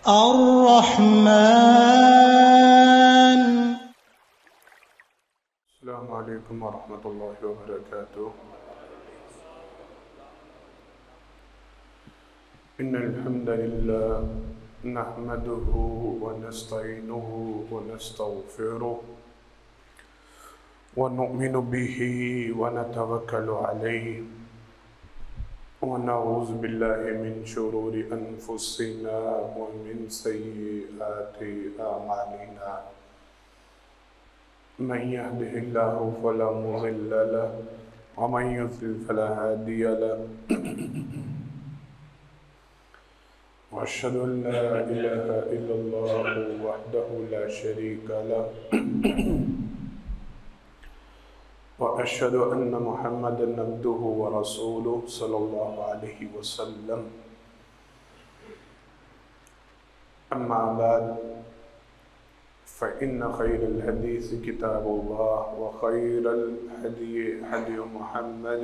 الرحمن. السلام علیکم ورحمۃ اللہ وبرکاتہ. ان الحمد للہ نحمده ونستعینه ونستغفره ونؤمن به ونتوکل علیہ ونعوذ باللہ من شرور انفسنا ومن سیئات اعمالنا. من يهده الله فلا مضل له ومن يضلل فلا هادي له واشهد ان لا اله الا الله وحده لا شريك له واشهد ان محمدا عبده ورسوله صلى الله عليه وسلم. اما بعد فإن خير الحديث كتاب الله وخير الهدي هدي محمد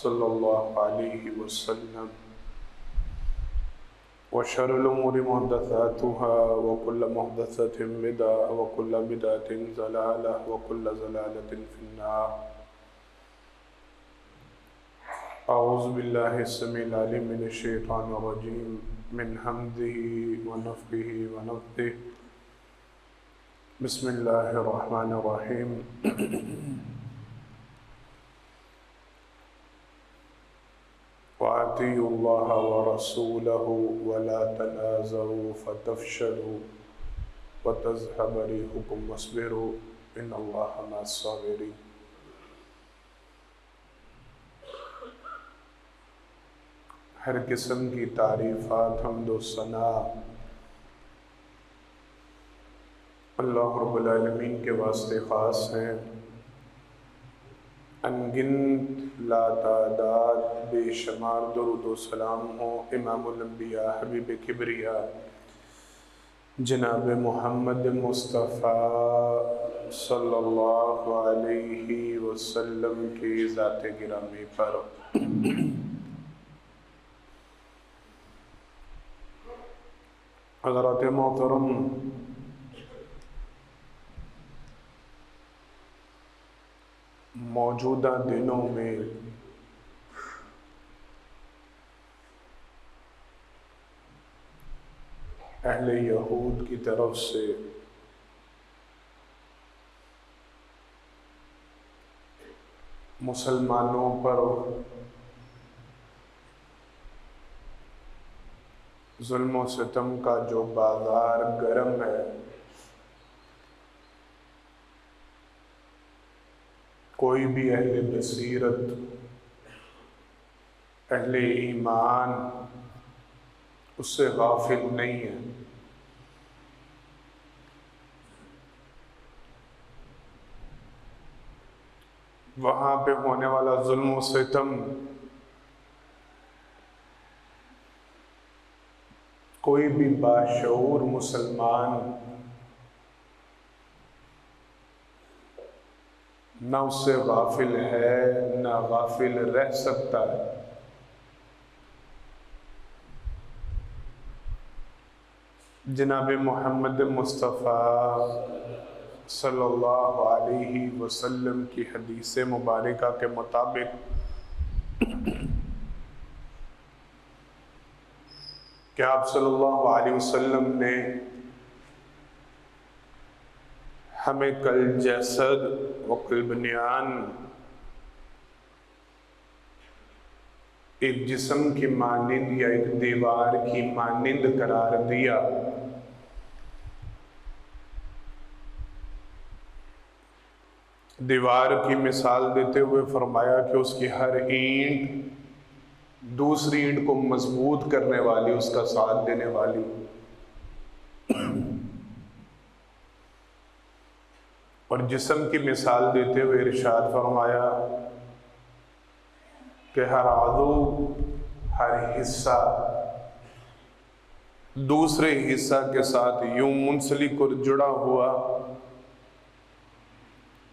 صلى الله عليه وسلم وشر الأمور محدثاتها وكل محدثة بدعة وكل بدعة ضلالة وكل ضلالة في النار. أعوذ بالله السميع العليم من الشيطان الرجيم من همزه ونفخه ونفثه. بسم اللہ الرحمن الرحیم. وَأَطِيعُوا اللَّهَ وَرَسُولَهُ وَلَا تَنَازَعُوا فَتَفْشَلُوا وَتَذْهَبَ رِيحُكُمْ وَاصْبِرُوا إِنَّ اللَّهَ مَعَ الصَّابِرِينَ. ہر قسم کی تعریفات، حمد و ثنا اللہ رب العالمین کے واسطے خاص ہیں. انگنت لا تعداد بے شمار درود و سلام ہو امام الانبیاء حبیب کبریا جناب محمد مصطفیٰ صلی اللہ علیہ وسلم کی ذات گرامی پر. حضرات محترم، موجودہ دنوں میں اہل یہود کی طرف سے مسلمانوں پر ظلم و ستم کا جو بازار گرم ہے، کوئی بھی اہل بصیرت، اہل ایمان اس سے غافل نہیں ہے. وہاں پہ ہونے والا ظلم و ستم کوئی بھی باشعور مسلمان نہ اس سے غافل ہے نہ غافل رہ سکتا ہے. جناب محمد مصطفیٰ صلی اللہ علیہ وسلم کی حدیث مبارکہ کے مطابق کہ آپ صلی اللہ علیہ وسلم نے ہمیں کل جسد وکل بنیان ایک جسم کی مانند یا ایک دیوار کی مانند قرار دیا. دیوار کی مثال دیتے ہوئے فرمایا کہ اس کی ہر اینٹ دوسری اینٹ کو مضبوط کرنے والی، اس کا ساتھ دینے والی. اور جسم کی مثال دیتے ہوئے ارشاد فرمایا کہ ہر عضو، ہر حصہ دوسرے حصہ کے ساتھ یوں منسلک اور جڑا ہوا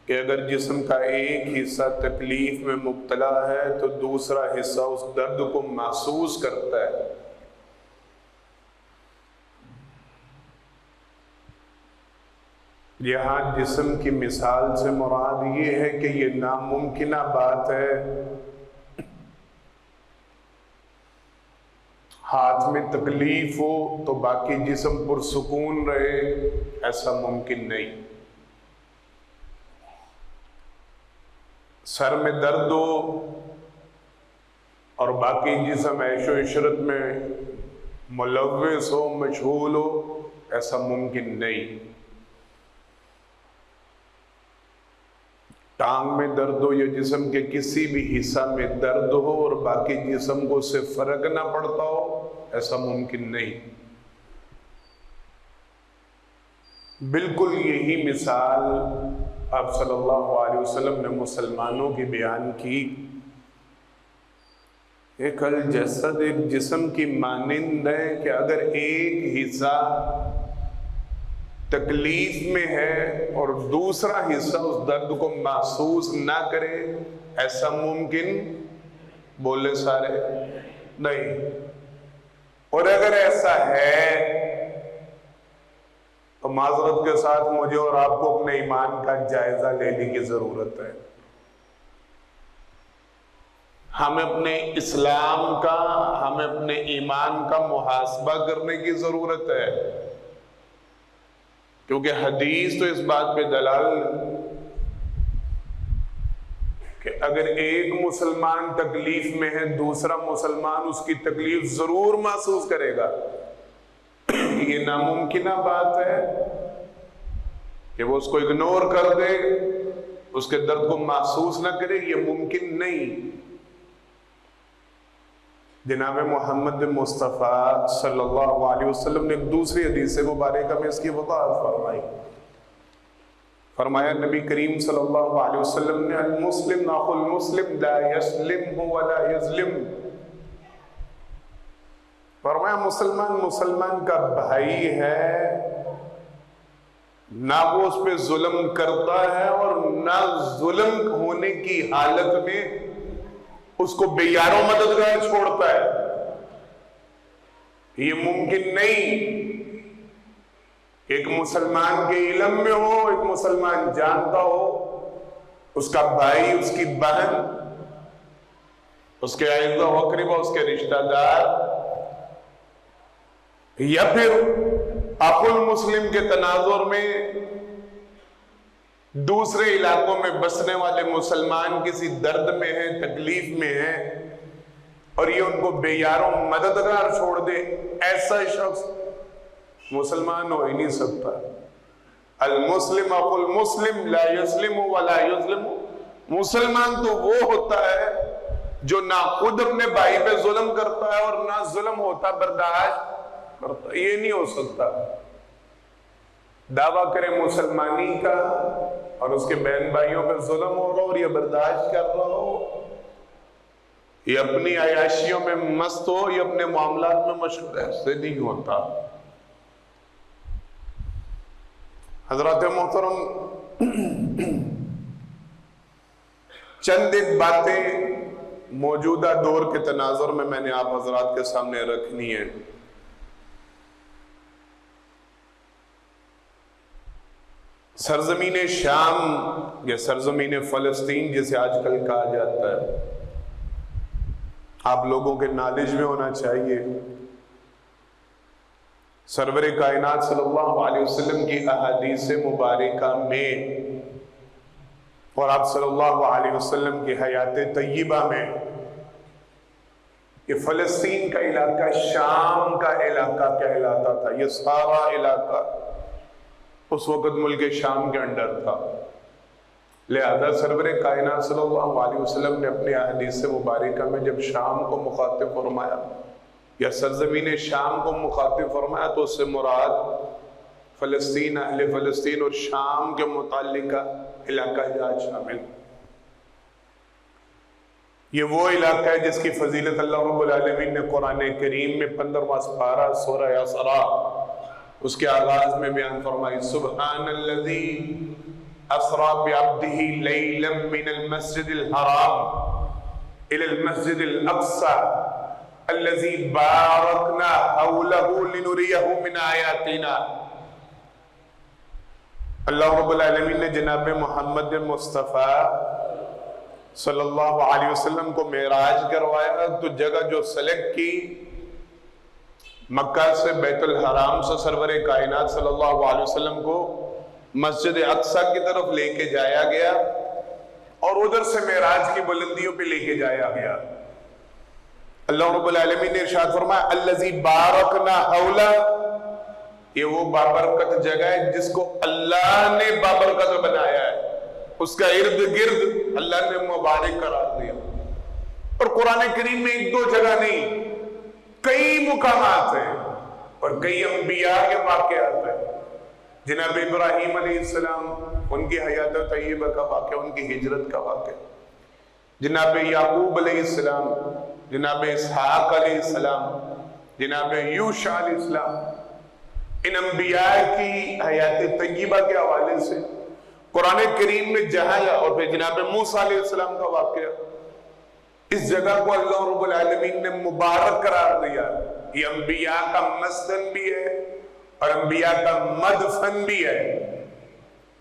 کہ اگر جسم کا ایک حصہ تکلیف میں مبتلا ہے تو دوسرا حصہ اس درد کو محسوس کرتا ہے. یہاں جسم کی مثال سے مراد یہ ہے کہ یہ ناممکنہ بات ہے ہاتھ میں تکلیف ہو تو باقی جسم پرسکون رہے، ایسا ممکن نہیں۔ سر میں درد ہو اور باقی جسم عیش و عشرت میں ملوث ہو، مشغول ہو، ایسا ممکن نہیں۔ ٹانگ میں درد ہو یا جسم کے کسی بھی حصہ میں درد ہو اور باقی جسم کو اس سے فرق نہ پڑتا ہو، ایسا ممکن نہیں۔ بالکل یہی مثال آپ صلی اللہ علیہ وسلم نے مسلمانوں کی بیان کی۔ ایک الجسد، ایک جسم کی مانند ہے کہ اگر ایک حصہ تکلیف میں ہے اور دوسرا حصہ اس درد کو محسوس نہ کرے، ایسا ممکن بولے سارے نہیں۔ اور اگر ایسا ہے تو معذرت کے ساتھ مجھے اور آپ کو اپنے ایمان کا جائزہ لینے کی ضرورت ہے۔ ہمیں اپنے اسلام کا، ہمیں اپنے ایمان کا محاسبہ کرنے کی ضرورت ہے، کیونکہ حدیث تو اس بات پہ دلال کہ اگر ایک مسلمان تکلیف میں ہے، دوسرا مسلمان اس کی تکلیف ضرور محسوس کرے گا۔ یہ ناممکنہ بات ہے کہ وہ اس کو اگنور کر دے، اس کے درد کو محسوس نہ کرے، یہ ممکن نہیں۔ جناب محمد مصطفیٰ صلی اللہ علیہ وسلم نے ایک دوسری حدیث مبارکہ میں اس کی وضاحت فرمائی۔ فرمایا نبی کریم صلی اللہ علیہ وسلم نے المسلم اخو المسلم لا یسلم ولا یظلم، فرمایا مسلمان مسلمان کا بھائی ہے، نہ وہ اس پہ ظلم کرتا ہے اور نہ ظلم ہونے کی حالت میں اس کو بے یار و مددگار چھوڑتا ہے۔ یہ ممکن نہیں۔ ایک مسلمان کے علم میں ہو، ایک مسلمان جانتا ہو، اس کا بھائی، اس کی بہن، اس کے اعزہ و اقربا، اس کے رشتہ دار، یا پھر اخو المسلم کے تناظر میں دوسرے علاقوں میں بسنے والے مسلمان کسی درد میں ہیں، تکلیف میں ہیں، اور یہ ان کو بے یار و مددگار چھوڑ دے، ایسا شخص مسلمان ہو ہی نہیں سکتا۔ المسلم اخو المسلم لا یسلم ولا یظلم، مسلمان تو وہ ہوتا ہے جو نہ خود اپنے بھائی پہ ظلم کرتا ہے اور نہ ظلم ہوتا برداشت کرتا۔ یہ نہیں ہو سکتا۔ دعویٰ کرے مسلمانی کا اور اس کے بہن بھائیوں پہ ظلم ہو رہا ہو اور یہ برداشت کر رہا ہو، یہ اپنی عیاشیوں میں مست ہو، یہ اپنے معاملات میں مشغول ہے، ایسے نہیں ہوتا۔ حضرات محترم، چند ایک باتیں موجودہ دور کے تناظر میں نے آپ حضرات کے سامنے رکھنی ہے۔ سرزمین شام یا سرزمین فلسطین جسے آج کل کہا جاتا ہے، آپ لوگوں کے نالج میں ہونا چاہیے، سرور کائنات صلی اللہ علیہ وسلم کی احادیث مبارکہ میں اور آپ صلی اللہ علیہ وسلم کی حیات طیبہ میں یہ فلسطین کا علاقہ شام کا علاقہ کہلاتا تھا۔ یہ سارا علاقہ اس وقت ملک شام کے انڈر تھا، لہذا سرور کائنات صلی اللہ علیہ وسلم نے اپنی احادیث مبارکہ میں جب شام کو مخاطب فرمایا یا سرزمین شام کو مخاطب فرمایا تو اس سے مراد فلسطین، اہل فلسطین اور شام کے متعلقہ علاقہ جات شامل۔ یہ وہ علاقہ ہے جس کی فضیلت اللہ رب العالمین نے قرآن کریم میں 15واں پارہ سورہ اسراء اس کے آغاز میں بیان فرمائی، سبحان الذی اسری بعبدہ لیلا من المسجد الحرام الى المسجد الاقصى الذي باركنا حوله لنريه من آياتنا۔ اللہ رب العالمین نے جناب محمد مصطفیٰ صلی اللہ علیہ وسلم کو معراج کروایا تو جگہ جو سلیکٹ کی، مکہ سے بیت الحرام سے سرور کائنات صلی اللہ علیہ وسلم کو مسجد اقصی کی طرف لے کے جایا گیا اور ادھر سے معراج کی بلندیوں پہ لے کے جایا گیا۔ اللہ رب العالمین نے ارشاد فرمایا الذی بارکنا حولہ، یہ وہ بابرکت جگہ ہے جس کو اللہ نے بابرکت بنایا ہے، اس کا ارد گرد اللہ نے مبارک قرار دیا۔ اور قرآن کریم میں ایک دو جگہ نہیں، کئی مقامات ہیں اور کئی انبیاء کے واقعات ہیں۔ جناب ابراہیم علیہ السلام، ان کی حیات طیبہ کا واقعہ، ان کی ہجرت کا واقعہ، جناب یعقوب علیہ السلام، جناب اسحاق علیہ السلام، جناب یوشع علیہ السلام، ان انبیاء کی حیات طیبہ کے حوالے سے قرآن کریم میں جہاں، اور پھر جناب موسیٰ علیہ السلام کا واقعہ، اس جگہ کو اللہ رب العالمین نے مبارک قرار دیا۔ یہ انبیاء کا مسکن بھی ہے اور انبیاء کا مدفن بھی ہے۔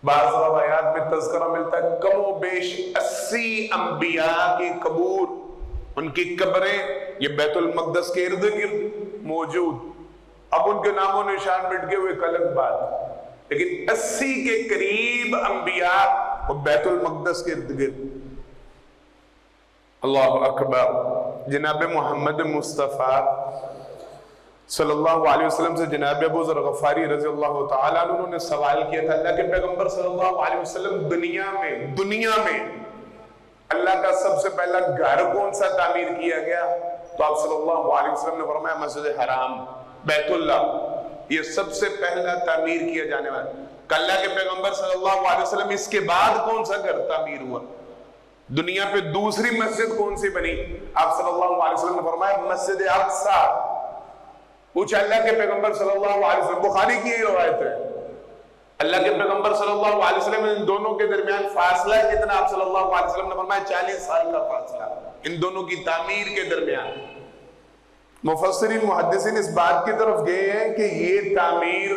بعض روایات میں تذکرہ ملتا ہے کم و بیش 80 انبیاء کی قبور، ان کی قبریں یہ بیت المقدس کے ارد گرد موجود۔ اب ان کے نام و نشان مٹ گئے ہوئے ایک الگ بات، لیکن 80 کے قریب انبیاء وہ بیت المقدس کے ارد گرد۔ اللہ اکبر۔ جناب محمد مصطفیٰ صلی اللہ علیہ وسلم سے جناب ابو ذر غفاری رضی اللہ تعالیٰ عنہ نے سوال کیا تھا، اللہ کے پیغمبر صلی اللہ علیہ وسلم دنیا میں اللہ کا سب سے پہلا گھر کون سا تعمیر کیا گیا؟ تو آپ صلی اللہ علیہ وسلم نے فرمایا مسجد حرام، بیت اللہ، یہ سب سے پہلا تعمیر کیا جانے والا۔ کہ اللہ کے پیغمبر صلی اللہ علیہ وسلم اس کے بعد کون سا گھر تعمیر ہوا؟ دنیا پہ دوسری مسجد کون سی بنی؟ آپ صلی اللہ علیہ وسلم نے فرمایا مسجد اقصی۔ پوچھا اللہ کے پیغمبر صلی اللہ علیہ وسلم، بخاری کی یہ روایت ہے، اللہ کے پیغمبر صلی اللہ علیہ وسلم ان دونوں کے درمیان فاصلہ کتنا؟ آپ صلی اللہ علیہ وسلم نے فرمایا 40 سال کا فاصلہ ان دونوں کی تعمیر کے درمیان۔ مفسرین محدثین اس بات کی طرف گئے ہیں کہ یہ تعمیر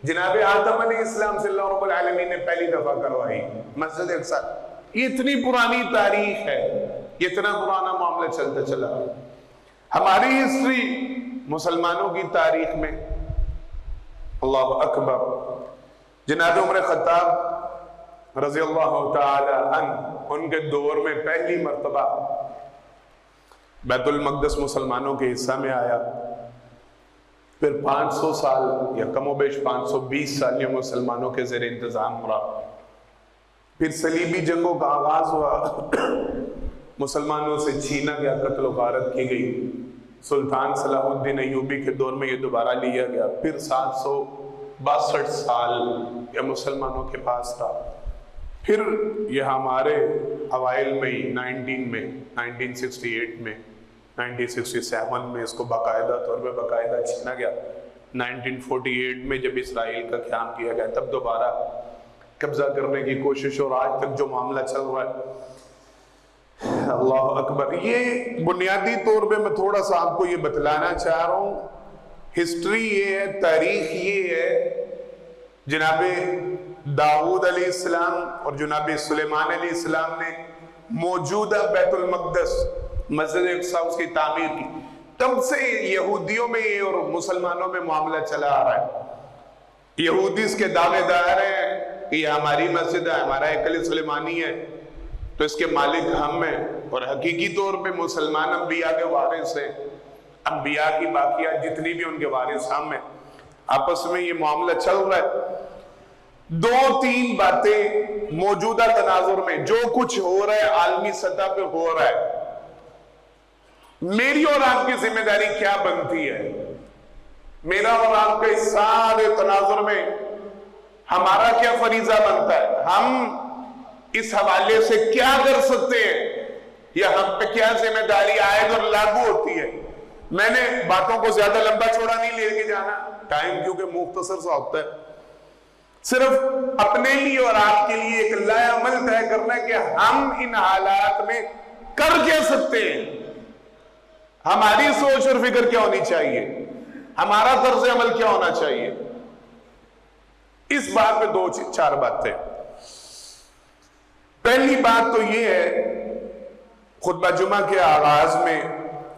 جناب آدم علیہ السلام سے اللہ رب العالمین نے پہلی دفعہ کروائی، مسجد اقصی۔ یہ اتنی پرانی تاریخ ہے، یہ اتنا پرانا معاملہ چلتا چلا۔ ہماری ہسٹری، مسلمانوں کی تاریخ میں، اللہ اکبر، جناب عمر خطاب رضی اللہ تعالی عنہ، ان کے دور میں پہلی مرتبہ بیت المقدس مسلمانوں کے حصہ میں آیا۔ پھر 500 سال یا کم و بیش 520 سال یہ مسلمانوں کے زیر انتظام رہا۔ پھر صلیبی جنگوں کا آغاز ہوا، مسلمانوں سے چھینا گیا، قتل و غارت کی گئی۔ سلطان صلاح الدین ایوبی کے دور میں یہ دوبارہ لیا گیا۔ پھر 762 سال یہ مسلمانوں کے پاس رہا۔ پھر یہ ہمارے اوائل میں 1968 میں 1967 میں اس کو باقاعدہ طور پہ باقاعدہ چھینا گیا۔ 1948 میں جب اسرائیل کا قیام کیا گیا تب دوبارہ قبضہ کرنے کی کوشش، اور آج تک جو معاملہ چل رہا ہے، اللہ اکبر۔ یہ بنیادی طور پہ میں تھوڑا سا آپ کو یہ بتلانا چاہ رہا ہوں، ہسٹری یہ ہے، تاریخ یہ ہے، جناب داؤد علیہ السلام اور جناب سلیمان علیہ السلام نے موجودہ بیت المقدس مسجد اقصی اس کی تعمیر کی۔ تب سے یہودیوں میں اور مسلمانوں میں معاملہ چلا آ رہا ہے۔ یہودی اس کے دعوے دار ہیں کہ یہ ہماری مسجد ہے، ہمارا ہیکل سلیمانی ہے، تو اس کے مالک ہم ہیں، اور حقیقی طور پہ مسلمان انبیاء کے وارث ہیں۔ انبیاء کی باقیات جتنی بھی ان کے وارث ہم ہیں۔ آپس میں یہ معاملہ چل رہا ہے۔ 2-3 باتیں موجودہ تناظر میں جو کچھ ہو رہا ہے، عالمی سطح پہ ہو رہا ہے، میری اور آپ کی ذمہ داری کیا بنتی ہے؟ میرا اور آپ کے سارے تناظر میں ہمارا کیا فریضہ بنتا ہے؟ ہم اس حوالے سے کیا کر سکتے ہیں، یا ہم پہ کیا ذمہ داری عائد اور لاگو ہوتی ہے؟ میں نے باتوں کو زیادہ لمبا چوڑا نہیں لے کے جانا، ٹائم کیونکہ مختصر سا ہوتا ہے۔ صرف اپنے لیے اور آپ کے لیے ایک لائے عمل طے کرنا ہے کہ ہم ان حالات میں کر کیا سکتے ہیں، ہماری سوچ اور فکر کیا ہونی چاہیے، ہمارا طرز عمل کیا ہونا چاہیے۔ اس بات پہ 2-4 باتیں. پہلی بات تو یہ ہے، خطبہ جمعہ کے آغاز میں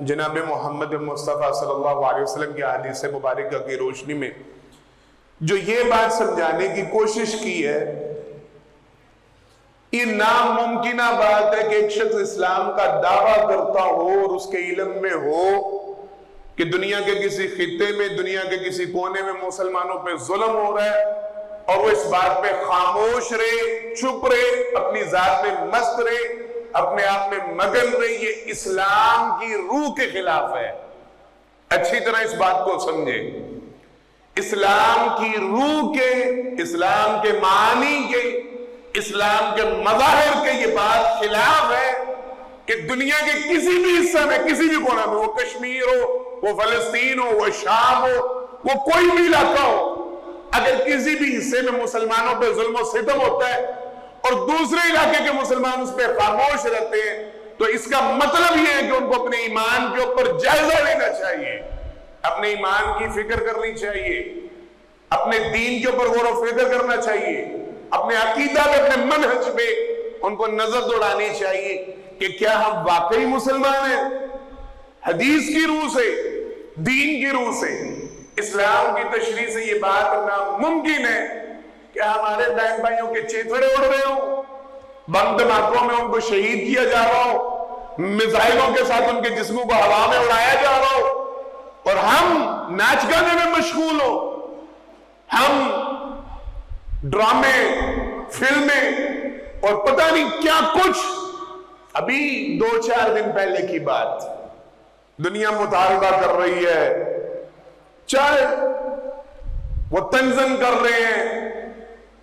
جناب محمد مصطفیٰ صلی اللہ علیہ وسلم کی حدیث مبارکہ کی روشنی میں جو یہ بات سمجھانے کی کوشش کی ہے، یہ ناممکنہ بات ہے کہ ایک شخص اسلام کا دعویٰ کرتا ہو اور اس کے علم میں ہو کہ دنیا کے کسی خطے میں، دنیا کے کسی کونے میں مسلمانوں پہ ظلم ہو رہا ہے، اور وہ اس بات پہ خاموش رہے، چپ رہے، اپنی ذات میں مست رہے، اپنے آپ میں مگن رہے. یہ اسلام کی روح کے خلاف ہے. اچھی طرح اس بات کو سمجھے. اسلام کی روح کے، اسلام کے معانی کے، اسلام کے مظاہر کے یہ بات خلاف ہے کہ دنیا کے کسی بھی حصہ میں، کسی بھی کونے میں، وہ کشمیر ہو، وہ فلسطین ہو، وہ شام ہو، وہ کوئی بھی علاقہ ہو، اگر کسی بھی حصے میں مسلمانوں پہ ظلم و ستم ہوتا ہے اور دوسرے علاقے کے مسلمان اس پہ خاموش رہتے ہیں، تو اس کا مطلب یہ ہے کہ ان کو اپنے ایمان کے اوپر جائزہ لینا چاہیے، اپنے ایمان کی فکر کرنی چاہیے، اپنے دین کے اوپر غور و فکر کرنا چاہیے، اپنے عقیدہ پہ، اپنے منہج پہ ان کو نظر دوڑانی چاہیے کہ کیا ہم واقعی مسلمان ہیں، حدیث کی روح سے، دین کی روح سے، اسلام کی تشریح سے. یہ بات ناممکن ہے کہ ہمارے بہن بھائیوں کے چیتڑے اڑ رہے ہوں، بم دھماکوں میں ان کو شہید کیا جا رہا ہو، میزائلوں کے ساتھ ان کے جسموں کو ہوا میں اڑایا جا رہا ہو، اور ہم ناچ گانے میں مشغول ہو، ہم ڈرامے، فلمیں اور پتہ نہیں کیا کچھ. ابھی 2-4 دن پہلے کی بات، دنیا مطالبہ کر رہی ہے، چاہے وہ تنظیم کر رہے ہیں،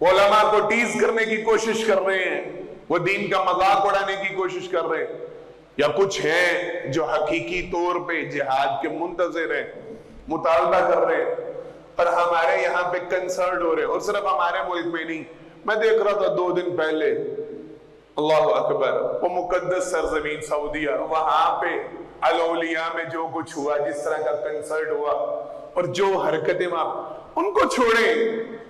وہ علماء کو ٹیز کرنے کی کوشش کر رہے ہیں، وہ دین کا مذاق اڑانے کی کوشش کر رہے ہیں، یا کچھ ہیں جو حقیقی طور پہ جہاد کے منتظر ہیں، مطالبہ کر رہے ہیں، پر ہمارے یہاں پہ کنسرٹ ہو رہے ہیں. اور صرف ہمارے ملک میں نہیں، میں دیکھ رہا تھا 2 دن پہلے، اللہ اکبر، وہ مقدس سرزمین سعودیہ، وہاں پہ الاولیاء میں جو کچھ ہوا، جس طرح کا کنسرٹ ہوا اور جو حرکتیں وہاں، ان کو چھوڑیں.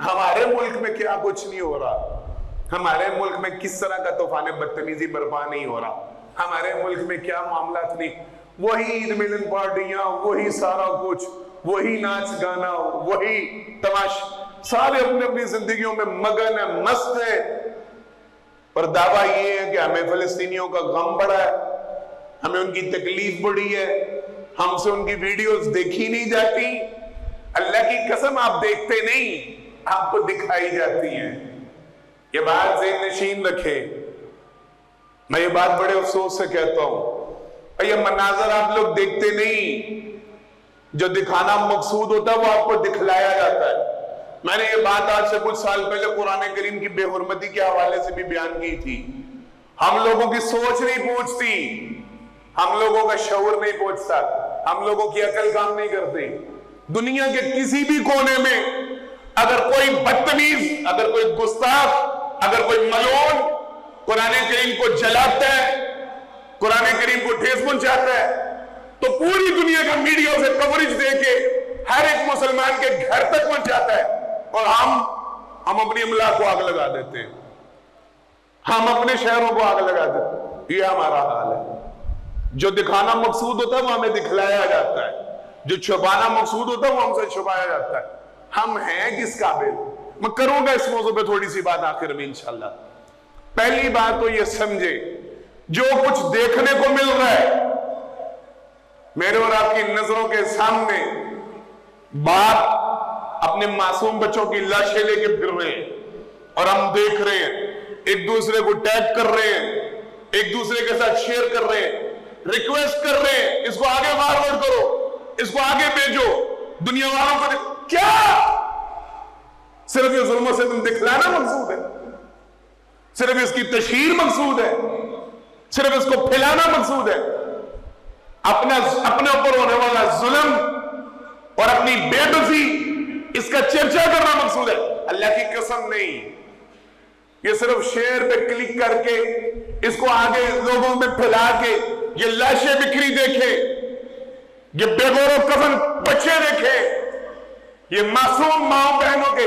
ہمارے ملک میں کیا کچھ نہیں ہو رہا، ہمارے ملک میں کس طرح کا طوفان بدتمیزی برپا نہیں ہو رہا، ہمارے ملک میں کیا معاملات نہیں. وہی عید ملن پارٹیاں، وہی سارا کچھ، وہی ناچ گانا، وہی تماشا، سارے اپنے اپنی زندگیوں میں مگن ہے، مست ہے. پر دعویٰ یہ ہے کہ ہمیں فلسطینیوں کا غم بڑا ہے، ہمیں ان کی تکلیف بڑی ہے، ہم سے ان کی ویڈیوز دیکھی نہیں جاتی. اللہ کی قسم آپ دیکھتے نہیں، آپ کو دکھائی جاتی ہیں. یہ بات ذہن نشین رکھیں. میں یہ بات بڑے افسوس سے کہتا ہوں، یہ مناظر آپ لوگ دیکھتے نہیں، جو دکھانا مقصود ہوتا ہے وہ آپ کو دکھلایا جاتا ہے. میں نے یہ بات آج سے کچھ سال پہلے قرآن کریم کی بے حرمتی کے حوالے سے بھی بیان کی تھی. ہم لوگوں کی سوچ نہیں پہنچتی، ہم لوگوں کا شعور نہیں پہنچتا، ہم لوگوں کی عقل کام نہیں کرتی. دنیا کے کسی بھی کونے میں اگر کوئی بدتمیز، اگر کوئی گستاخ، اگر کوئی ملعون قرآن کریم کو جلاتا ہے، قرآن کریم کو ٹھیس پہنچاتا ہے، تو پوری دنیا کا میڈیا اسے کوریج دے کے ہر ایک مسلمان کے گھر تک پہنچاتا ہے، اور ہم اپنی املاک کو آگ لگا دیتے ہیں، ہم اپنے شہروں کو آگ لگا دیتے ہیں. یہ ہمارا حال ہے. جو دکھانا مقصود ہوتا ہے وہ ہمیں دکھلایا جاتا ہے، جو چھپانا مقصود ہوتا ہے وہ ہم سے چھپایا جاتا ہے. ہم ہیں کس قابل؟ میں کروں گا اس موضوع پہ تھوڑی سی بات آخر میں انشاءاللہ. پہلی بات تو یہ سمجھے، جو کچھ دیکھنے کو مل رہا ہے میرے اور آپ کی نظروں کے سامنے، باپ اپنے معصوم بچوں کی لاشیں لے کے پھر رہے ہیں اور ہم دیکھ رہے ہیں، ایک دوسرے کو ٹیگ کر رہے ہیں، ایک دوسرے کے ساتھ شیئر کر رہے ہیں، ریکویسٹ کر رہے ہیں، اس کو آگے فارورڈ کرو، اس کو آگے بھیجو. دنیا والوں کو کیا صرف یہ ظلموں سے تم دکھلانا مقصود ہے؟ صرف اس کی تشہیر مقصود ہے؟ صرف اس کو پھیلانا مقصود ہے؟ اپنے اوپر ہونے والا ظلم اور اپنی بے بسی، اس کا چرچا کرنا مقصود ہے؟ اللہ کی قسم نہیں. یہ صرف شیئر پہ کلک کر کے اس کو آگے لوگوں میں پھیلا کے یہ لاشیں بکھری دیکھے، یہ بے غور و کفن بچے دیکھے، یہ معصوم ماں بہنوں کے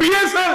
PSL,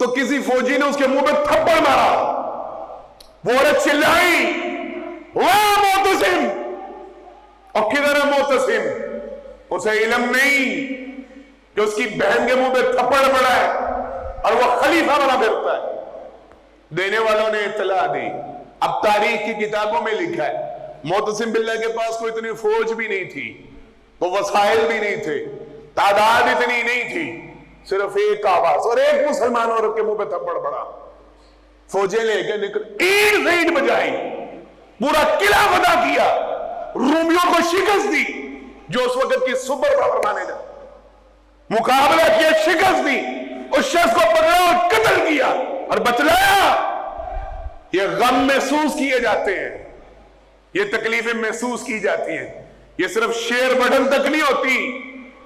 تو کسی فوجی نے اس کے منہ پہ تھپڑ مارا، وہ عورت چلائی واہ معتصم، اور کدھر ہے معتصم؟ اسے علم نہیں کہ اس کی بہن کے منہ پہ تھپڑ پڑا ہے اور وہ خلیفہ بنا پھرتا ہے۔ دینے والوں نے اطلاع دی، اب تاریخ کی کتابوں میں لکھا ہے معتصم باللہ کے پاس کوئی اتنی فوج بھی نہیں تھی، وہ وسائل بھی نہیں تھے، تعداد اتنی نہیں تھی، صرف ایک آواز اور ایک مسلمان عورت کے منہ پہ تھپڑ پڑا، فوجیں لے کے نکل، اینٹ سے اینٹ بجائی، پورا قلعہ فتح کیا، رومیوں کو شکست دی جو اس وقت کی سپر پاور مانے جاتے، مقابلہ کیا، شکست دی، اس شخص کو پکڑا اور قتل کیا اور بچلایا۔ یہ غم محسوس کیے جاتے ہیں، یہ تکلیفیں محسوس کی جاتی ہیں، یہ صرف شیر بڑھن تک نہیں ہوتی،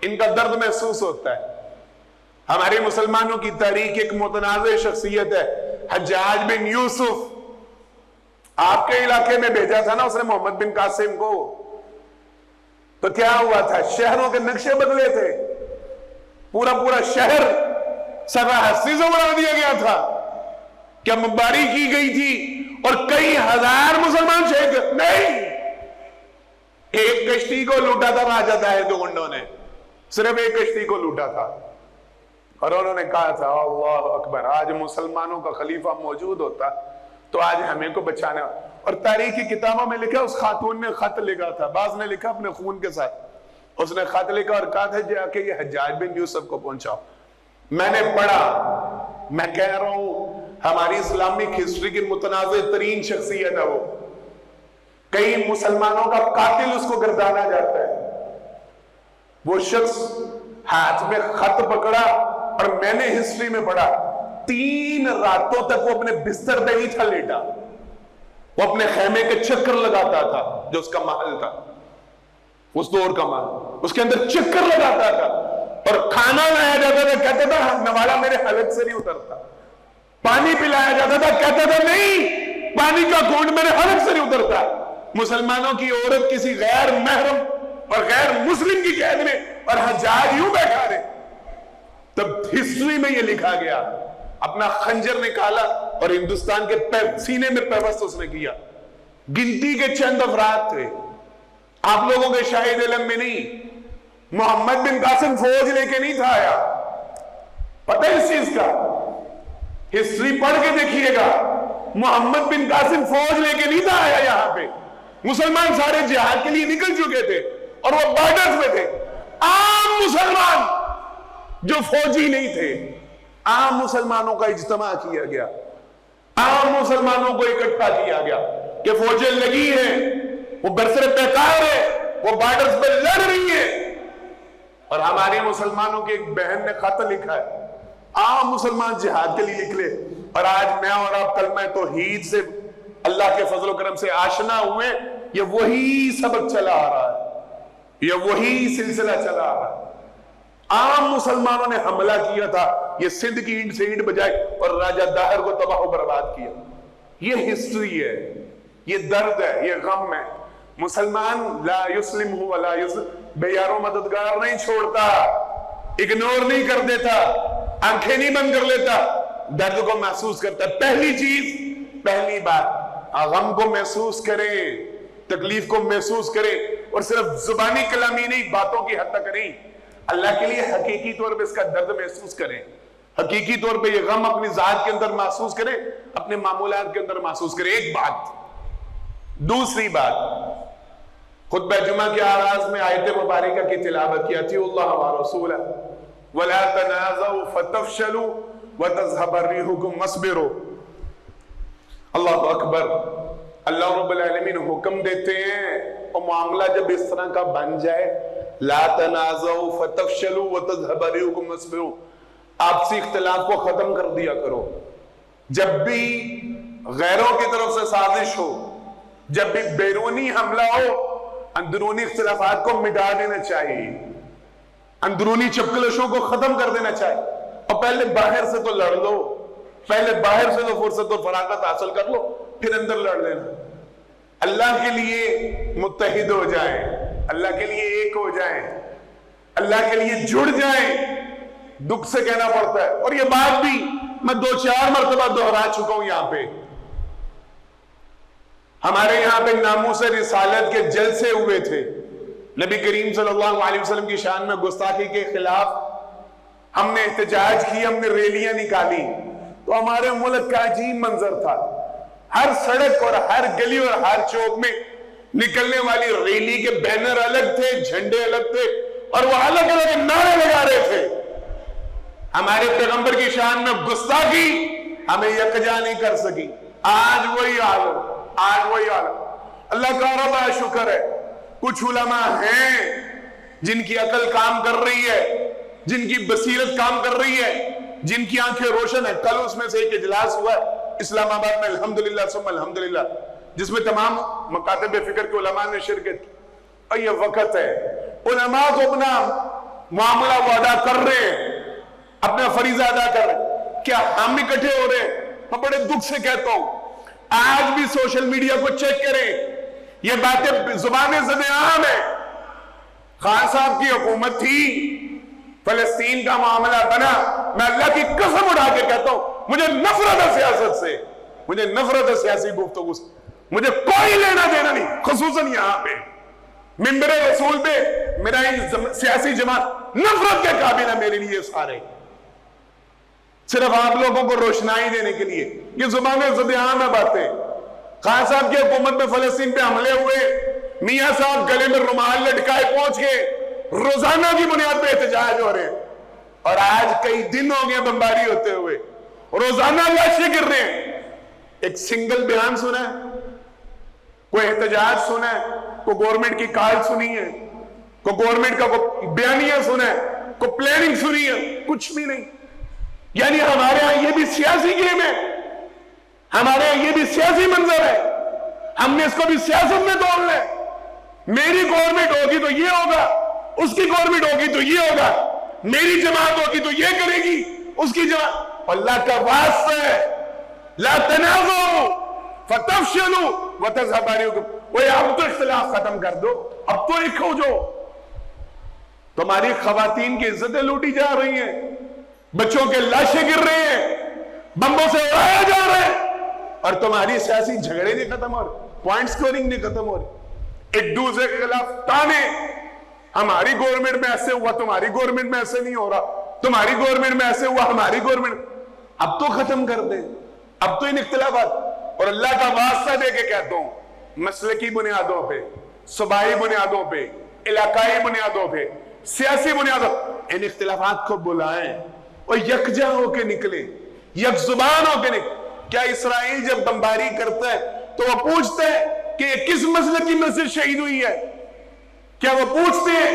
ان کا درد محسوس ہوتا ہے۔ ہمارے مسلمانوں کی تاریخ ایک متنازع شخصیت ہے حجاج بن یوسف، آپ کے علاقے میں بھیجا تھا نا اس نے محمد بن قاسم کو، تو کیا ہوا تھا؟ شہروں کے نقشے بدلے تھے، پورا شہر سبا ہستی سے اڑا دیا گیا تھا، کیا مباری کی گئی تھی اور کئی ہزار مسلمان شہید نہیں، ایک کشتی کو لوٹا تھا راجہ طاہر کے گنڈوں نے، صرف ایک کشتی کو لوٹا تھا، اور انہوں نے کہا تھا اللہ اکبر، آج مسلمانوں کا خلیفہ موجود ہوتا تو آج ہمیں کو بچانا۔ اور تاریخ کی کتابوں میں لکھا اس خاتون نے خط لکھا تھا، بعض نے لکھا اپنے خون کے ساتھ، اس نے خط لکھا اور کہا تھا جا کے یہ حجاج بن یوسف کو پہنچاؤ۔ میں نے پڑھا، میں کہہ رہا ہوں ہماری اسلامک ہسٹری کی متنازع ترین شخصیت ہے وہ، کئی مسلمانوں کا قاتل اس کو گردانا جاتا ہے، وہ شخص ہاتھ میں خط پکڑا، اور میں نے ہسٹری میں پڑھا 3 راتوں تک وہ اپنے بستر پہ نہیں تھا لیٹا، وہ اپنے خیمے کے چکر لگاتا تھا جو اس کا محل تھا، اس دور کا محل، اس کے اندر چکر لگاتا تھا، اور کھانا لایا جاتا تھا کہتا تھا نوالا میرے حلق سے نہیں اترتا، پانی پلایا جاتا تھا کہتا تھا نہیں پانی کا گھونٹ میرے حلق سے نہیں اترتا۔ مسلمانوں کی عورت کسی غیر محرم اور غیر مسلم کی قید میں، اور حجاج یوں بیٹھا رہے، تب ہسٹری میں یہ لکھا گیا، اپنا خنجر نکالا اور ہندوستان کے سینے میں پیوست اس نے کیا، گنتی کے چند افراد تھے، آپ لوگوں کے شاہد علم میں نہیں، محمد بن قاسم فوج لے کے نہیں تھا آیا، پتہ ہے اس چیز کا، ہسٹری پڑھ کے دیکھیے گا، محمد بن قاسم فوج لے کے نہیں تھا آیا یہاں پہ، مسلمان سارے جہاد کے لیے نکل چکے تھے اور وہ بارڈرز میں تھے، عام مسلمان جو فوجی نہیں تھے، عام مسلمانوں کا اجتماع کیا گیا، عام مسلمانوں کو اکٹھا کیا گیا کہ فوجیں لگی ہیں، وہ برسر پیکار ہے، وہ بارڈرز پر لڑ رہی ہیں، اور ہمارے مسلمانوں کی ایک بہن نے خط لکھا ہے، عام مسلمان جہاد کے لیے نکلے، اور آج میں اور آپ کلمہ توحید سے اللہ کے فضل و کرم سے آشنا ہوئے، یہ وہی سبق چلا آ رہا ہے، یہ وہی سلسلہ چلا آ رہا ہے، عام مسلمانوں نے حملہ کیا تھا، یہ سندھ کی اینٹ سے اینٹ بجائے اور راجہ داہر کو تباہ و برباد کیا، یہ ہسٹری ہے، یہ درد ہے، یہ غم ہے۔ مسلمان لا یسلم ہو ولا یسلم، بے یاروں مددگار نہیں چھوڑتا، اگنور نہیں کر دیتا، آنکھیں نہیں بند کر لیتا، درد کو محسوس کرتا ہے۔ پہلی چیز، پہلی بات، غم کو محسوس کریں، تکلیف کو محسوس کریں، اور صرف زبانی کلامی نہیں، باتوں کی حد تک نہیں، اللہ کے لیے حقیقی طور پہ اس کا درد محسوس کریں، حقیقی طور پہ یہ غم اپنی ذات کے اندر محسوس کریں، اپنے معمولات کے اندر محسوس کریں۔ ایک بات، دوسری بات، خطبہ جمعہ کے آغاز میں آیت مبارکہ کی تلاوت کی، اطیعوا اللہ ورسولہ ولا تنازعوا فتفشلوا وتذهب ريحكم واصبروا۔ اللہ اکبر، اللہ رب العالمین حکم دیتے ہیں اور معاملہ جب اس طرح کا بن جائے، لا تنازعوا فتفشلوا وتذهب ريحكم واصبروا، آپسی اختلاف کو ختم کر دیا کرو، جب بھی غیروں کی طرف سے سازش ہو، جب بھی بیرونی حملہ ہو، اندرونی اختلافات کو مٹا دینا چاہیے، اندرونی چپکلشوں کو ختم کر دینا چاہیے، اور پہلے باہر سے تو لڑ لو، پہلے باہر سے تو فرصت و فراغت حاصل کر لو، پھر اندر لڑ لینا۔ اللہ کے لیے متحد ہو جائیں، اللہ کے لیے ایک ہو جائیں، اللہ کے لیے جڑ جائیں، دکھ سے کہنا پڑتا ہے. اور یہ بات بھی میں 2-4 مرتبہ دوہرا چکا ہوں یہاں پہ. ہمارے یہاں پہ ناموس رسالت کے جلسے ہوئے تھے. نبی کریم صلی اللہ علیہ وسلم کی شان میں گستاخی کے خلاف ہم نے احتجاج کی, ہم نے ریلیاں نکالی. تو ہمارے ملک کا عجیب منظر تھا. ہر سڑک اور ہر گلی اور ہر چوک میں نکلنے والی ریلی کے بینر الگ تھے, جھنڈے الگ تھے, اور وہ الگ الگ نعرے لگا رہے تھے. ہمارے پیغمبر کی شان میں گستاخی ہمیں یکجا نہیں کر سکی. آج وہی حال, آج وہی حال. اللہ کا ربا شکر ہے کچھ علماء ہیں جن کی عقل کام کر رہی ہے, جن کی بصیرت کام کر رہی ہے, جن کی آنکھیں روشن ہیں. کل اس میں سے ایک اجلاس ہوا اسلام آباد میں الحمدللہ ثم الحمدللہ, جس میں تمام مکاتب فکر کے علماء نے شرکت کی. اور یہ وقت ہے علماء کو اپنا معاملہ وہ ادا کر رہے ہیں, اپنا فریضہ ادا کر رہے ہیں. کیا ہم اکٹھے ہو رہے ہیں؟ میں بڑے دکھ سے کہتا ہوں آج بھی سوشل میڈیا کو چیک کریں, یہ باتیں زبان زد عام ہے. خان صاحب کی حکومت تھی, فلسطین کا معاملہ بنا, میں اللہ کی قسم اٹھا کے کہتا ہوں مجھے نفرت ہے سیاست سے, مجھے نفرت ہے سیاسی گفتگو سے, مجھے کوئی لینا دینا نہیں. خصوصاً یہاں پہ منبر رسول پہ میرا سیاسی جماعت نفرت کے قابل ہے میرے لیے سارے, صرف آپ لوگوں کو روشنائی دینے کے لیے. یہ زبان زد عام ہے باتیں. خان صاحب کی حکومت میں فلسطین پہ حملے ہوئے, میاں صاحب گلے میں رومال لٹکائے پہنچ گئے, روزانہ کی بنیاد پہ احتجاج ہو رہے ہیں. اور آج کئی دن ہو گئے بمباری ہوتے ہوئے, روزانہ لاشیں گر رہے ہیں. ایک سنگل بیان سنا ہے, کوئی احتجاج سنا ہے, کوئی گورنمنٹ کی کال سنی ہے, کوئی گورنمنٹ کا کوئی بیانیہ سنا ہے, کوئی پلاننگ سنی ہے؟ کچھ بھی نہیں. یعنی ہمارے ہاں یہ بھی سیاسی گیم ہے, ہمارے ہاں یہ بھی سیاسی منظر ہے. ہم نے اس کو بھی سیاست میں توڑنا ہے. میری گورنمنٹ ہوگی تو یہ ہوگا, اس کی گورنمنٹ ہوگی تو یہ ہوگا, میری جماعت ہوگی تو یہ کرے گی, اس کی جماعت. اللہ کا واسطہ ہے لا تنازعوا فتفشلوا وتذهب ريحكم. وہ اب تو اختلاف ختم کر دو, اب تو ایک ہو جو. تمہاری خواتین کی عزتیں لوٹی جا رہی ہیں, بچوں کے لاشیں گر رہے ہیں, بمبوں سے اڑایا جا رہا ہے, اور تمہاری سیاسی جھگڑے نہیں ختم ہو رہے, پوائنٹ سکورنگ نہیں ختم ہو رہی, ایک دوسرے کے خلاف تانے. ہماری گورنمنٹ میں ایسے ہوا, تمہاری گورنمنٹ میں ایسے نہیں ہو رہا, تمہاری گورنمنٹ میں ایسے ہوا, ہماری گورنمنٹ. اب تو ختم کر دیں, اب تو ان اختلافات. اور اللہ کا واسطہ دے کے کہتا ہوں مسلکی بنیادوں پہ, صوبائی بنیادوں پہ, علاقائی بنیادوں پہ, سیاسی بنیادوں, ان اختلافات کو بلائیں اور یکجا ہو کے نکلیں, یک زبان ہو کے نکلیں. کیا اسرائیل جب بمباری کرتا ہے تو وہ پوچھتا ہے کہ یہ کس مسلک کی مسجد شہید ہوئی ہے؟ کیا وہ پوچھتے ہیں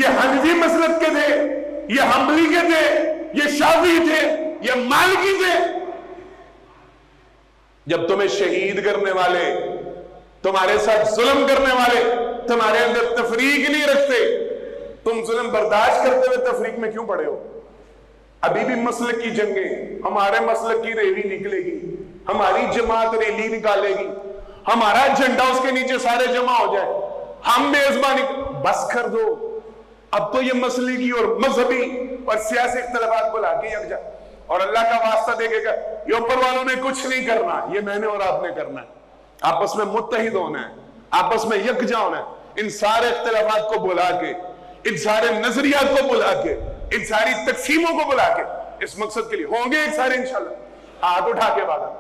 یہ حنفی مسلک کے تھے, یہ حنبلی کے تھے, یہ شافعی تھے, یہ مالکی تھے؟ جب تمہیں شہید کرنے والے, تمہارے ساتھ ظلم کرنے والے تمہارے اندر تفریق نہیں رکھتے, تم ظلم برداشت کرتے ہوئے تفریق میں کیوں پڑے ہو؟ ابھی بھی مسلک کی جنگیں, ہمارے مسلک کی ریلی نکلے گی, ہماری جماعت ریلی نکالے گی, ہمارا جھنڈا اس کے نیچے سارے جمع ہو جائے, ہم میزبانی. بس کر دو, اب تو یہ مسلکی اور مذہبی اور سیاسی اختلافات کو لا کے یکجا. اور اللہ کا واسطہ دے کے یہ اوپر والوں نے کچھ نہیں کرنا, یہ میں نے اور آپ نے کرنا ہے. آپس میں متحد ہونا ہے, آپس میں یکجا ہونا ہے. ان سارے اختلافات کو بلا کے, ان سارے نظریات کو بلا کے, ان ساری تقسیموں کو بلا کے اس مقصد کے لیے ہوں گے ایک سارے انشاءاللہ. ہاتھ اٹھا کے وعدہ,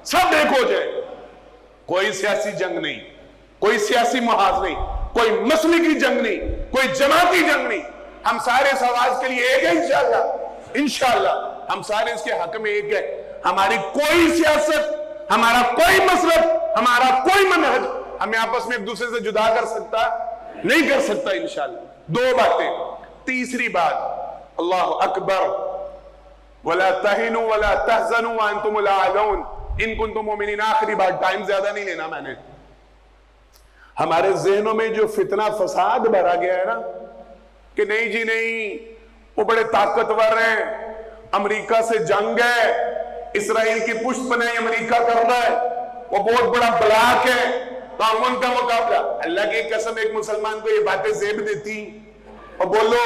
سب ایک ہو جائے. کوئی سیاسی جنگ نہیں, کوئی سیاسی محاذ نہیں, کوئی مسلکی جنگ نہیں, کوئی جماعتی جنگ نہیں. ہم سارے اس آواز کے لیے ایک ہے انشاءاللہ, انشاءاللہ ہم سارے اس کے حق میں ایک ہے. ہماری کوئی سیاست, ہمارا کوئی مسلک, ہمارا کوئی منہج ہمیں آپس میں ایک دوسرے سے جدا کر سکتا نہیں, کر سکتا انشاءاللہ. دو باتیں. تیسری بات, اللہ اکبر, ولا تہنوا ولا تحزنوا وانتم الاعلون ان کنتم مؤمنین. آخری بات, ٹائم زیادہ نہیں لینا میں نے. ہمارے ذہنوں میں جو فتنہ فساد بھرا گیا ہے نا کہ نہیں جی نہیں, وہ بڑے طاقتور ہیں, امریکہ سے جنگ ہے, اسرائیل کی پشت پناہی امریکہ کر رہا ہے, وہ بہت بڑا بلاک ہے, تعاون کا مقابلہ. اللہ کی قسم ایک مسلمان کو یہ باتیں زیب دیتی, اور بولو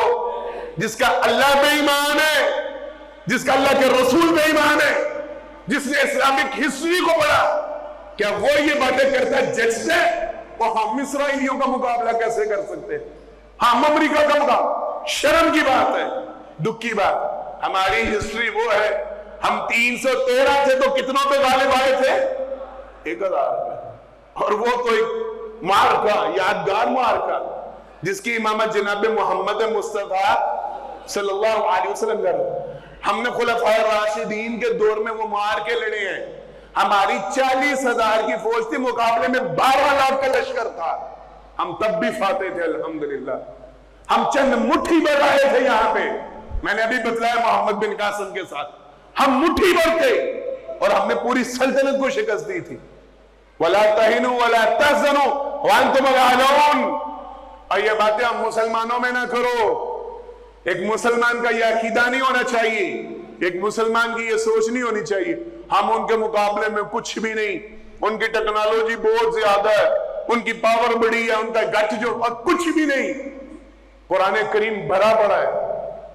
جس کا اللہ پہ ایمان ہے جس کا اللہ کے رسول پہ ایمان ہے, جس نے اسلامک ہسٹری کو پڑھا, کیا وہ یہ باتیں کرتا ہے جج سے وہ ہم اسرائیلیوں کا مقابلہ کیسے کر سکتے ہیں, ہم امریکہ کا مقابلہ؟ شرم کی بات ہے, دکھ کی بات. ہماری ہسٹری وہ ہے, ہم 313 تھے تو کتنوں پہ غالب آئے تھے؟ 1000. اور وہ تو ایک معرکہ, یادگار معرکہ, جس کی امامت جناب محمد مصطفیٰ صلی اللہ علیہ وسلم کر. ہم نے خلفائے راشدین کے دور میں وہ معرکے لڑے ہیں. ہماری 40,000 کی فوج تھی, مقابلے میں 12 لاکھ کا لشکر تھا. ہم تب بھی فاتح تھے الحمدللہ. ہم چند مٹھی بھر آئے تھے یہاں پہ. میں نے ابھی بتلایا محمد بن قاسم کے ساتھ ہم مٹھی بھر تھے, اور ہم نے پوری سلطنت کو شکست دی تھی. وَلَا تَهِنُوا وَلَا تَحْزَنُوا وَأَنْتُمُ الْأَعْلَوْنَ. اور یہ باتیں ہم مسلمانوں میں نہ کرو. ایک مسلمان کا یہ عقیدہ نہیں ہونا چاہیے, ایک مسلمان کی یہ سوچ نہیں ہونی چاہیے ہم ان کے مقابلے میں کچھ بھی نہیں, ان کی ٹیکنالوجی بہت زیادہ ہے, ان کی پاور بڑی ہے, ان کا گٹھ جو, اور کچھ بھی نہیں. قرآن کریم بھرا پڑا ہے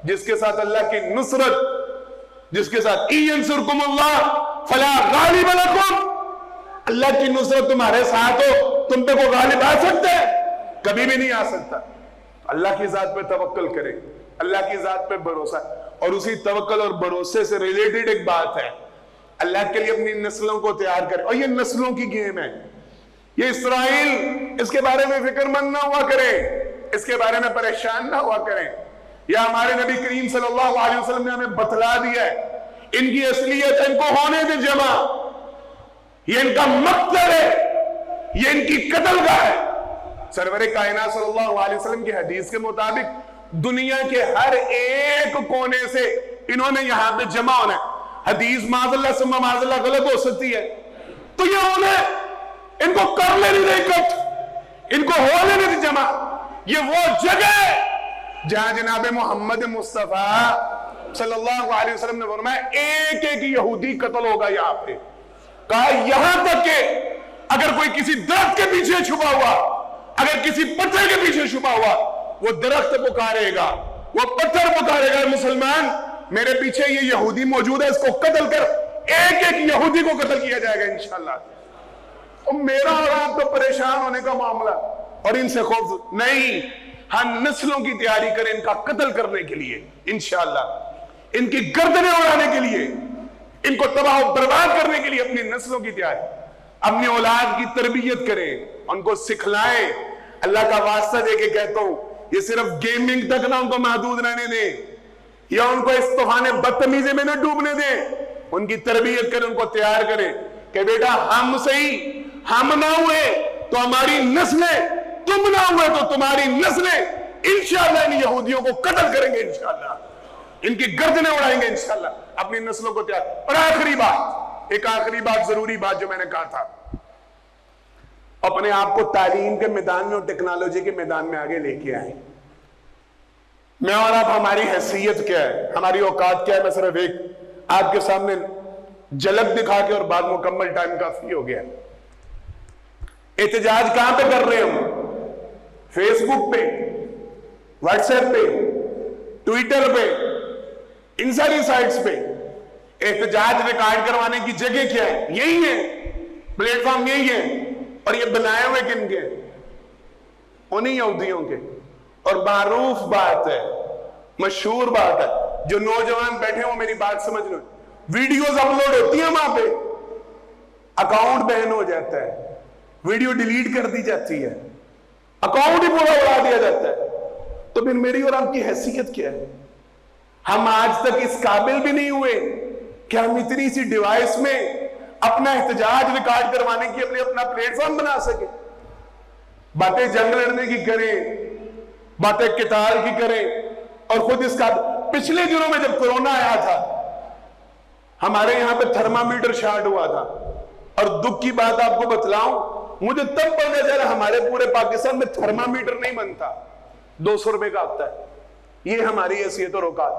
جس کے ساتھ اللہ کی نصرت, جس کے ساتھ اِن يَنْصُرْكُمُ اللَّهُ فَلَا غَالِبَ لَكُمْ. اللہ کی نصرت تمہارے ساتھ ہو, تم پہ کوئی غالب آ سکتا ہے؟ کبھی بھی نہیں آ سکتا. اللہ کی ذات پہ توکل کرے, اللہ کی ذات پہ بھروسہ. اور اسی توکل اور بھروسے سے ریلیٹڈ ایک بات ہے, اللہ کے لیے اپنی نسلوں کو تیار کرے. اور یہ نسلوں کی گیم ہے. یہ اسرائیل, اس کے بارے میں فکر مند نہ ہوا کریں, اس کے بارے میں پریشان نہ ہوا کریں. یا ہمارے نبی کریم صلی اللہ علیہ وسلم نے ہمیں بتلا دیا ہے, ان کی اصلیت ان کو ہونے دے جمع, یہ ان کا مقتل ہے, یہ ان کی قتل گاہ ہے. سرور کائنات صلی اللہ علیہ وسلم کی حدیث کے مطابق دنیا کے ہر ایک کونے سے انہوں نے یہاں پہ جمع ہونا ہے. حدیث معاذ اللہ سمہ معاذ اللہ غلط ہو سکتی ہے, تو یہ انہیں ان کو کر لینے دے اکٹھ, ان کو ہو لینے دے جمع. یہ وہ جگہ ہے جہاں جناب محمد مصطفیٰ صلی اللہ علیہ وسلم نے فرمایا ایک ایک یہودی قتل ہوگا. یہاں پہ کہا یہاں تک کہ اگر کوئی کسی درخت کے پیچھے چھپا ہوا, اگر کسی پتھر کے پیچھے چھپا ہوا, وہ درخت پکارے گا, وہ پتھر پکارے گا, مسلمان میرے پیچھے یہ یہودی موجود ہے, اس کو قتل کر. ایک ایک یہودی کو قتل کیا جائے گا انشاءاللہ. اور میرا اور آپ تو پریشان ہونے کا معاملہ اور ان سے خوف نہیں. ہم نسلوں کی تیاری کریں ان کا قتل کرنے کے لیے انشاءاللہ, ان کی گردنیں اڑانے کے لیے, ان کو تباہ و برباد کرنے کے لیے اپنی نسلوں کی تیاری, اپنی اولاد کی تربیت کریں, ان کو سکھلائیں. اللہ کا واسطہ دے کے کہتا ہوں, یہ صرف گیمنگ تک نہ ان کو محدود رہنے دیں, یا ان کو اس طوفان بدتمیزی میں نہ ڈوبنے دیں. ان کی تربیت کریں, ان کو تیار کریں کہ بیٹا ہم صحیح, ہم نہ ہوئے تو ہماری نسلیں, تم نہ ہوئے تو تمہاری نسلیں انشاءاللہ ان یہودیوں کو قتل کریں گے انشاءاللہ, ان کی گردنیں اڑائیں گے انشاءاللہ. اپنی نسلوں کو تیار. اور آخری بات, ایک آخری بات, ضروری بات جو میں نے کہا تھا, اپنے آپ کو تعلیم کے میدان میں اور ٹیکنالوجی کے میدان میں آگے لے کے آئیں. میں اور آپ, ہماری حیثیت کیا ہے, ہماری اوقات کیا ہے, میں صرف ایک آپ کے سامنے جھلک دکھا کے اور بعد مکمل ٹائم کافی ہو گیا. احتجاج کہاں پہ کر رہے ہم؟ فیس بک پہ, واٹس ایپ پہ, ٹویٹر پہ, ان ساری سائٹس پہ. احتجاج ریکارڈ کروانے کی جگہ کیا ہے؟ یہی ہے, پلیٹ فارم یہی ہے. اور یہ بنائے ہوئے کن کے؟ انہی یہودیوں کے. اور معروف بات ہے, مشہور بات ہے, جو نوجوان بیٹھے ہیں وہ میری بات سمجھ لو, ویڈیوز اپلوڈ ہوتی ہیں وہاں پہ, اکاؤنٹ بین ہو جاتا ہے, ویڈیو ڈیلیٹ کر دی جاتی ہے, اکاؤنٹ ہی پورا اڑا دیا جاتا ہے. تو پھر میری اور آپ کی حیثیت کیا ہے؟ ہم آج تک اس قابل بھی نہیں ہوئے کہ ہم اتنی سی ڈیوائس میں اپنا احتجاج ریکارڈ کروانے کی اپنا پلیٹ فارم بنا سکے. باتیں جنگ لڑنے کی کریں, باتیں قتال کی کریں, اور خود اس کا. پچھلے دنوں میں جب کورونا آیا تھا, ہمارے یہاں پہ تھرمامیٹر شارٹ ہوا تھا, اور دکھ کی بات آپ کو بتلاؤں, مجھے تب پتہ چلا ہمارے پورے پاکستان میں تھرمامیٹر نہیں بنتا, 200 روپے کا آتا ہے. یہ ہماری حیثیت اور اوقات,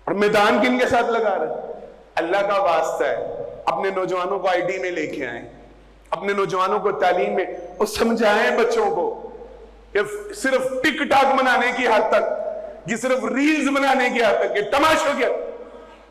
اور میدان کن کے ساتھ لگا رہے؟ اللہ کا واسطہ ہے, اپنے نوجوانوں کو آئی ڈی میں لے کے آئیں, اپنے نوجوانوں کو تعلیم میں, اور سمجھائیں بچوں کو کہ صرف ٹک ٹاک بنانے کی حد تک, یہ صرف ریلز بنانے کی حد تک, یہ تماشا کیا.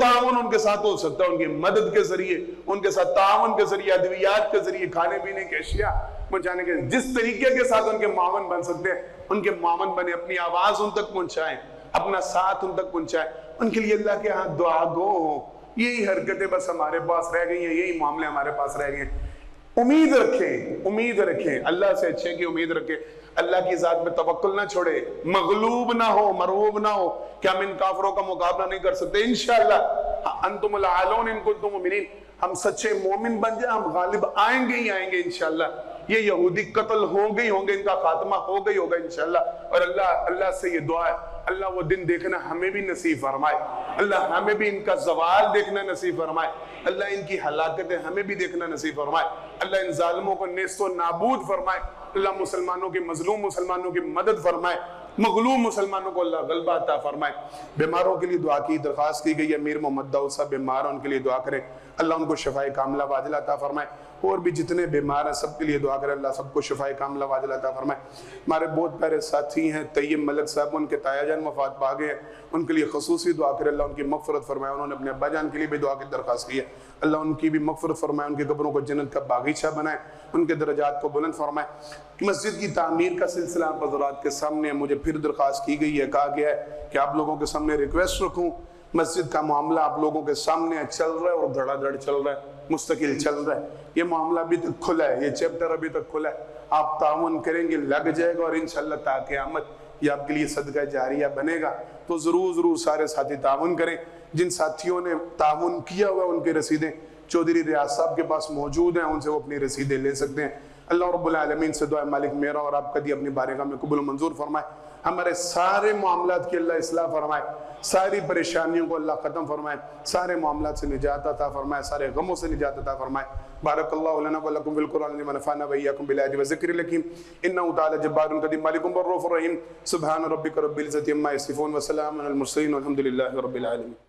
تعاون ان کے ساتھ ہو سکتا ہے ان کی مدد کے ذریعے، ان کے ساتھ تعاون کے ذریعے، ادویات کے ذریعے، کھانے پینے کی اشیاء پہنچانے کے، جس طریقے کے ساتھ ان کے معاون بن سکتے ہیں ان کے معاون بنے، اپنی آواز ان تک پہنچائیں، اپنا ساتھ ان تک پہنچائیں، ان کے لیے اللہ کے ہاں دعا گو ہوں۔ یہی حرکتیں بس ہمارے پاس رہ گئی ہیں، یہی معاملے ہمارے پاس رہ گئے ہیں۔ امید رکھیں، امید رکھیں، اللہ سے اچھے کی امید رکھیں، اللہ کی ذات میں توکل نہ چھوڑے، مغلوب نہ ہو، مرعوب نہ ہو کہ ہم ان کافروں کا مقابلہ نہیں کر سکتے۔ انشاءاللہ انتم الاعلون ان کنتم مؤمنین، ہم سچے مومن بن جائیں، ہم غالب آئیں گے ہی آئیں گے انشاءاللہ۔ یہ یہودی قتل ہوں گے ان کا خاتمہ ہوگا ہی ہوگا انشاءاللہ۔ اور اللہ سے یہ دعا ہے، اللہ وہ دن دیکھنا ہمیں بھی نصیب فرمائے، اللہ ہمیں بھی ان کا زوال دیکھنا نصیب فرمائے، اللہ ان کی ہلاکتیں ہمیں بھی دیکھنا نصیب فرمائے، اللہ ان ظالموں کو نیست و نابود فرمائے، اللہ مسلمانوں کے مظلوم مسلمانوں کی مدد فرمائے، مغلوب مسلمانوں کو اللہ غلبہ عطا فرمائے۔ بیماروں کے لیے دعا کی درخواست کی گئی ہے، امیر محمد داؤد صاحب بیمار ہیں، ان کے لیے دعا کریں، اللہ ان کو شفائے کاملہ عاجلہ عطا فرمائے۔ اور بھی جتنے بیمار ہیں سب کے لیے دعا کریں، اللہ سب کو شفائے کاملہ عاجلہ عطا فرمائے۔ ہمارے بہت پیارے ساتھی ہیں طیب ملک صاحب، ان کے تایا جان وفات پا گئے ہیں، ان کے لیے خصوصی دعا کریں، اللہ ان کی مغفرت فرمائے۔ انہوں نے اپنے ابا جان کے لیے بھی دعا کی درخواست کی ہے، اللہ ان کی بھی مغفرت فرمائے، ان کی قبروں کو جنت کا باغیچہ بنائے، ان کے درجات کو بلند فرمائے۔ مسجد کی تعمیر کا سلسلہ آپ حضرات کے سامنے مجھے پھر درخواست کی گئی ہے، کہا گیا ہے کہ آپ لوگوں کے سامنے ریکویسٹ رکھوں، مسجد کا معاملہ آپ لوگوں کے سامنے چل رہا ہے اور دھڑا دھڑ چل رہا ہے، مستقل چل رہا ہے، یہ معاملہ ابھی تک کھلا ہے، یہ چیپٹر ابھی تک کھلا ہے، آپ تعاون کریں گے لگ جائے گا، اور انشاءاللہ تا قیامت یہ آپ کے لیے صدقہ جاریہ بنے گا۔ تو ضرور سارے ساتھی تعاون کریں، جن ساتھیوں نے تعاون کیا ہوا ان کے رسیدیں چودھری ریاض صاحب کے پاس موجود ہیں، ان سے وہ اپنی رسیدیں لے سکتے ہیں۔ اللہ رب العالمین سے دعا ہے مالک میرا اور آپ کا دی اپنی بارگاہ میں قبول و منظور فرمائے، ہمارے سارے معاملات کی اللہ اصلاح فرمائے، ساری پریشانیوں کو اللہ ختم فرمائے، سارے معاملات سے نجات عطا فرمائے، سارے غموں سے نجات عطا فرمائے۔ بارک اللہ لنا ولکم فی القرآن العظیم ونفعنا وإیاکم بالآیات والذکر الحکیم انہ تعالی جبار قدیم مالک بر رؤوف رحیم۔ سبحان ربک رب العزۃ عما یصفون وسلام علی المرسلین والحمد للہ رب العالمین۔